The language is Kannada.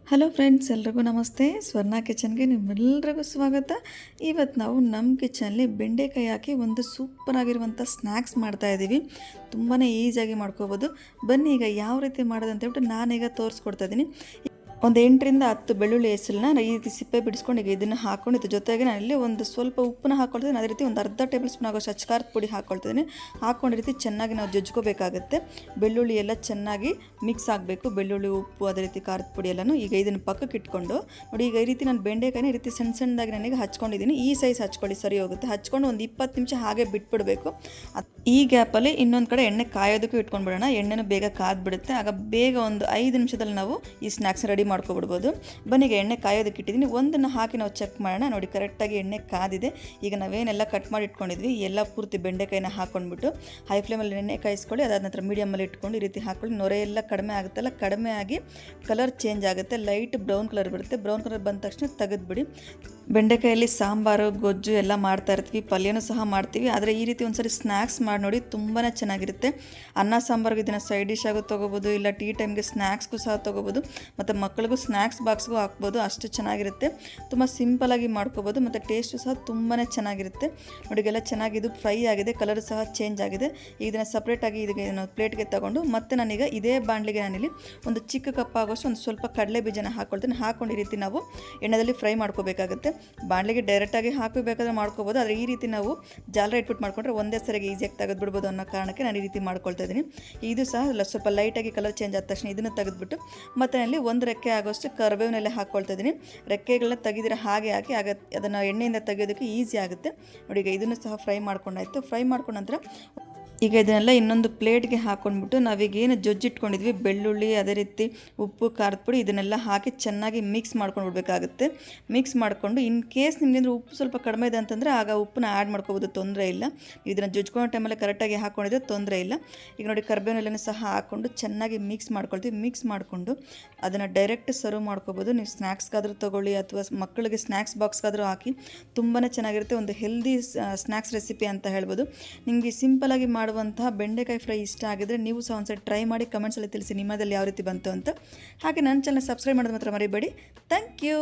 ಹಲೋ ಫ್ರೆಂಡ್ಸ್, ಎಲ್ರಿಗೂ ನಮಸ್ತೆ. ಸ್ವರ್ಣ ಕಿಚನ್ಗೆ ನಿಮ್ಮೆಲ್ಲರಿಗೂ ಸ್ವಾಗತ. ಇವತ್ತು ನಾವು ನಮ್ಮ ಕಿಚನಲ್ಲಿ ಬೆಂಡೆಕಾಯಿ ಹಾಕಿ ಒಂದು ಸೂಪರ್ ಆಗಿರುವಂಥ ಸ್ನ್ಯಾಕ್ಸ್ ಮಾಡ್ತಾಯಿದ್ದೀವಿ. ತುಂಬಾ ಈಸಿಯಾಗಿ ಮಾಡ್ಕೋಬೋದು. ಬನ್ನಿ ಈಗ ಯಾವ ರೀತಿ ಮಾಡೋದು ಅಂತ ಹೇಳ್ಬಿಟ್ಟು ನಾನೀಗ ತೋರಿಸ್ಕೊಡ್ತಾ ಇದ್ದೀನಿ. ಒಂದು 8ರಿಂದ 10 ಬೆಳ್ಳುಳ್ಳಿ ಹೆಸರನ್ನ ಈ ರೀತಿ ಸಿಪ್ಪೆ ಬಿಡಿಸ್ಕೊಂಡು ಈಗ ಇದನ್ನು ಹಾಕ್ಕೊಂಡು ಇದ್ರ ಜೊತೆಗೆ ನಾನಿಲ್ಲಿ ಒಂದು ಸ್ವಲ್ಪ ಉಪ್ಪನ್ನ ಹಾಕ್ಕೊಳ್ತಿದ್ದೀನಿ. ಅದೇ ರೀತಿ ಒಂದು ಅರ್ಧ ಟೇಬಲ್ ಸ್ಪೂನ್ ಆಗೋಷ್ಟು ಅಚ್ಕಾರದ ಪುಡಿ ಹಾಕ್ಕೊಳ್ತಿದ್ದೀನಿ. ಹಾಕ್ಕೊಂಡು ರೀತಿ ಚೆನ್ನಾಗಿ ನಾವು ಜಜ್ಕೋಬೇಕಾಗುತ್ತೆ. ಬೆಳ್ಳುಳ್ಳಿ ಎಲ್ಲ ಚೆನ್ನಾಗಿ ಮಿಕ್ಸ್ ಆಗಬೇಕು. ಬೆಳ್ಳುಳ್ಳಿ, ಉಪ್ಪು, ಅದೇ ರೀತಿ ಖಾರದ ಪುಡಿ ಎಲ್ಲನೂ ಈಗ ಇದನ್ನು ಪಕ್ಕಕ್ಕೆ ಇಟ್ಕೊಂಡು ನೋಡಿ. ಈಗ ಈ ರೀತಿ ನಾನು ಬೆಂಡೆಕಾಯಿನ ಈ ರೀತಿ ಸಣ್ಣ ಸಣ್ಣದಾಗಿ ನನಗೆ ಹಚ್ಕೊಂಡಿದ್ದೀನಿ. ಈ ಸೈಜ್ ಹಚ್ಕೊಳ್ಳಿ, ಸರಿ ಹೋಗುತ್ತೆ. ಹಚ್ಕೊಂಡು ಒಂದು 20 ನಿಮಿಷ ಹಾಗೆ ಬಿಟ್ಬಿಡಬೇಕು. ಈ ಗ್ಯಾಪಲ್ಲಿ ಇನ್ನೊಂದು ಕಡೆ ಎಣ್ಣೆ ಕಾಯೋದಕ್ಕೂ ಇಟ್ಕೊಂಡ್ಬಿಡೋಣ. ಎಣ್ಣೆನೂ ಬೇಗ ಕಾದ್ಬಿಡುತ್ತೆ. ಆಗ ಬೇಗ ಒಂದು 5 ನಿಮಿಷದಲ್ಲಿ ನಾವು ಈ ಸ್ನ್ಯಾಕ್ಸ್ ರೆಡಿ ಮಾಡ್ಕೊಬಿಡ್ಬೋದು. ಬನ್ನಿ, ಈಗ ಎಣ್ಣೆ ಕಾಯೋದಕ್ಕೆ ಇಟ್ಟಿದ್ದೀನಿ. ಒಂದನ್ನು ಹಾಕಿ ನಾವು ಚೆಕ್ ಮಾಡೋಣ. ನೋಡಿ, ಕರೆಕ್ಟಾಗಿ ಎಣ್ಣೆ ಕಾದಿದೆ. ಈಗ ನಾವೇನೆಲ್ಲ ಕಟ್ ಮಾಡಿ ಇಟ್ಕೊಂಡಿದ್ವಿ ಎಲ್ಲ ಪೂರ್ತಿ ಬೆಂಡೆಕಾಯಿನ ಹಾಕ್ಕೊಂಡ್ಬಿಟ್ಟು ಹೈ ಫ್ಲೇಮಲ್ಲಿ ಎಣ್ಣೆ ಕಾಯಿಸ್ಕೊಳ್ಳಿ. ಅದಾದ ನಂತರ ಮೀಡಿಯಮಲ್ಲಿ ಇಟ್ಕೊಂಡು ಈ ರೀತಿ ಹಾಕ್ಕೊಳ್ಳಿ. ನೊರೆ ಎಲ್ಲ ಕಡಿಮೆ ಆಗುತ್ತಲ್ಲ, ಕಡಿಮೆ ಆಗಿ ಕಲರ್ ಚೇಂಜ್ ಆಗುತ್ತೆ. ಲೈಟ್ ಬ್ರೌನ್ ಕಲರ್ ಬರುತ್ತೆ. ಬ್ರೌನ್ ಕಲರ್ ಬಂದ ತಕ್ಷಣ ತೆಗೆದುಬಿಡಿ. ಬೆಂಡೆಕಾಯಲ್ಲಿ ಸಾಂಬಾರು, ಗೊಜ್ಜು ಎಲ್ಲ ಮಾಡ್ತಾ ಇರ್ತೀವಿ, ಪಲ್ಯನೂ ಸಹ ಮಾಡ್ತೀವಿ. ಆದರೆ ಈ ರೀತಿ ಒಂದ್ಸರಿ ಸ್ನ್ಯಾಕ್ಸ್ ಮಾಡಿ ನೋಡಿ, ತುಂಬಾ ಚೆನ್ನಾಗಿರುತ್ತೆ. ಅನ್ನ ಸಾಂಬಾರ್ಗೆ ಇದನ್ನು ಸೈಡ್ ಡಿಶ್ ಆಗೂ ತೊಗೋಬೋದು, ಇಲ್ಲ ಟೀ ಟೈಮ್ಗೆ ಸ್ನ್ಯಾಕ್ಸ್ಗೂ ಸಹ ತೊಗೋಬೋದು, ಮತ್ತು ಮಕ್ಕಳಿಗೂ ಸ್ನ್ಯಾಕ್ಸ್ ಬಾಕ್ಸ್ಗೂ ಹಾಕ್ಬೋದು. ಅಷ್ಟು ಚೆನ್ನಾಗಿರುತ್ತೆ. ತುಂಬ ಸಿಂಪಲಾಗಿ ಮಾಡ್ಕೋಬೋದು ಮತ್ತು ಟೇಸ್ಟು ಸಹ ತುಂಬಾ ಚೆನ್ನಾಗಿರುತ್ತೆ. ನೋಡಿ, ಎಲ್ಲ ಚೆನ್ನಾಗಿ ಇದು ಫ್ರೈ ಆಗಿದೆ, ಕಲರ್ ಸಹ ಚೇಂಜ್ ಆಗಿದೆ. ಇದನ್ನು ಸಪ್ರೇಟಾಗಿ ಇದಕ್ಕೆ ಪ್ಲೇಟ್ಗೆ ತಗೊಂಡು ಮತ್ತೆ ನಾನೀಗ ಇದೇ ಬಾಣಲಿಗೆ ನಾನಿಲ್ಲಿ ಒಂದು ಚಿಕ್ಕ ಕಪ್ ಆಗೋಷ್ಟು ಒಂದು ಸ್ವಲ್ಪ ಕಡಲೆ ಬೀಜನ ಹಾಕ್ಕೊಳ್ತೀನಿ. ಹಾಕ್ಕೊಂಡು ಈ ರೀತಿ ನಾವು ಎಣ್ಣೆಯಲ್ಲಿ ಫ್ರೈ ಮಾಡ್ಕೋಬೇಕಾಗುತ್ತೆ. ಬಾಣಲಿಗೆ ಡೈರೆಕ್ಟಾಗಿ ಹಾಕಿ ಬೇಕಾದ್ರೆ ಮಾಡ್ಕೋಬೋದು. ಆದರೆ ಈ ರೀತಿ ನಾವು ಜಾಲರ ಇಟ್ಬಿಟ್ಟು ಮಾಡ್ಕೊಂಡ್ರೆ ಒಂದೇ ಸರಿಗೆ ಈಸಿಯಾಗಿ ತೆಗೆದುಬಿಡ್ಬೋದು ಅನ್ನೋ ಕಾರಣಕ್ಕೆ ನಾನು ಈ ರೀತಿ ಮಾಡ್ಕೊಳ್ತಾ ಇದ್ದೀನಿ. ಇದು ಸಹ ಸ್ವಲ್ಪ ಲೈಟಾಗಿ ಕಲರ್ ಚೇಂಜ್ ಆದ ತಕ್ಷಣ ಇದನ್ನು ತೆಗೆದುಬಿಟ್ಟು ಮತ್ತೆ ಅಲ್ಲಿ ಒಂದು ರೆಕ್ಕೆ ಆಗೋಷ್ಟು ಕರಿಬೇವಿನೆಲೆ ಹಾಕ್ಕೊಳ್ತಾ ಇದ್ದೀನಿ. ರೆಕ್ಕೆಗಳನ್ನ ತೆಗೆದಿರೋ ಹಾಗೆ ಹಾಕಿ ಅದನ್ನು ಎಣ್ಣೆಯಿಂದ ತೆಗೆಯೋದಕ್ಕೆ ಈಸಿ ಆಗುತ್ತೆ. ನೋಡಿ, ಈಗ ಇದನ್ನು ಸಹ ಫ್ರೈ ಮಾಡ್ಕೊಂಡಾಯಿತು. ಫ್ರೈ ಮಾಡ್ಕೊಂಡ ನಂತರ ಈಗ ಇದನ್ನೆಲ್ಲ ಇನ್ನೊಂದು ಪ್ಲೇಟ್ಗೆ ಹಾಕ್ಕೊಂಡ್ಬಿಟ್ಟು ನಾವೀಗೇನು ಜೊಜ್ಜಿಟ್ಕೊಂಡಿದ್ವಿ ಬೆಳ್ಳುಳ್ಳಿ, ಅದೇ ರೀತಿ ಉಪ್ಪು, ಖಾರದ ಪುಡಿ ಇದನ್ನೆಲ್ಲ ಹಾಕಿ ಚೆನ್ನಾಗಿ ಮಿಕ್ಸ್ ಮಾಡ್ಕೊಂಡು ಬಿಡಬೇಕಾಗುತ್ತೆ. ಮಿಕ್ಸ್ ಮಾಡಿಕೊಂಡು ಇನ್ ಕೇಸ್ ನಿಮಗೇಂದ್ರೆ ಉಪ್ಪು ಸ್ವಲ್ಪ ಕಡಿಮೆ ಇದೆ ಅಂತಂದರೆ ಆಗ ಉಪ್ಪನ್ನ ಆ್ಯಡ್ ಮಾಡ್ಕೋಬೋದು, ತೊಂದರೆ ಇಲ್ಲ. ಇದನ್ನು ಜೊಜ್ಕೊಳ್ಳೋ ಟೈಮಲ್ಲಿ ಕರೆಕ್ಟಾಗಿ ಹಾಕ್ಕೊಂಡಿದ್ರೆ ತೊಂದರೆ ಇಲ್ಲ. ಈಗ ನೋಡಿ, ಕರಿಬೇವಿನೆಲ್ಲನೂ ಸಹ ಹಾಕ್ಕೊಂಡು ಚೆನ್ನಾಗಿ ಮಿಕ್ಸ್ ಮಾಡ್ಕೊಳ್ತೀವಿ. ಮಿಕ್ಸ್ ಮಾಡಿಕೊಂಡು ಅದನ್ನು ಡೈರೆಕ್ಟ್ ಸರ್ವ್ ಮಾಡ್ಕೋಬೋದು. ನೀವು ಸ್ನ್ಯಾಕ್ಸ್ಗಾದರೂ ತೊಗೊಳ್ಳಿ ಅಥವಾ ಮಕ್ಕಳಿಗೆ ಸ್ನ್ಯಾಕ್ಸ್ ಬಾಕ್ಸ್ಗಾದರೂ ಹಾಕಿ ತುಂಬಾ ಚೆನ್ನಾಗಿರುತ್ತೆ. ಒಂದು ಹೆಲ್ದಿ ಸ್ನ್ಯಾಕ್ಸ್ ರೆಸಿಪಿ ಅಂತ ಹೇಳ್ಬೋದು. ನಿಮಗೆ ಸಿಂಪಲಾಗಿ ಮಾಡುವಂತಹ ಬೆಂಡೆಕಾಯಿ ಫ್ರೈ ಇಷ್ಟ ಆಗಿದ್ರೆ ನೀವು ಸಹ ಒಂದ್ಸರಿ ಟ್ರೈ ಮಾಡಿ ಕಮೆಂಟ್ಸಲ್ಲಿ ತಿಳಿಸಿ ನಿಮ್ಮದಲ್ಲಿ ಯಾವ ರೀತಿ ಬಂತು ಅಂತ. ಹಾಗೆ ನನ್ನ ಚಾನಲ್ ಸಬ್ಸ್ಕ್ರೈಬ್ ಮಾಡೋದು ಮಾತ್ರ ಮರಿಬೇಡಿ. Thank you.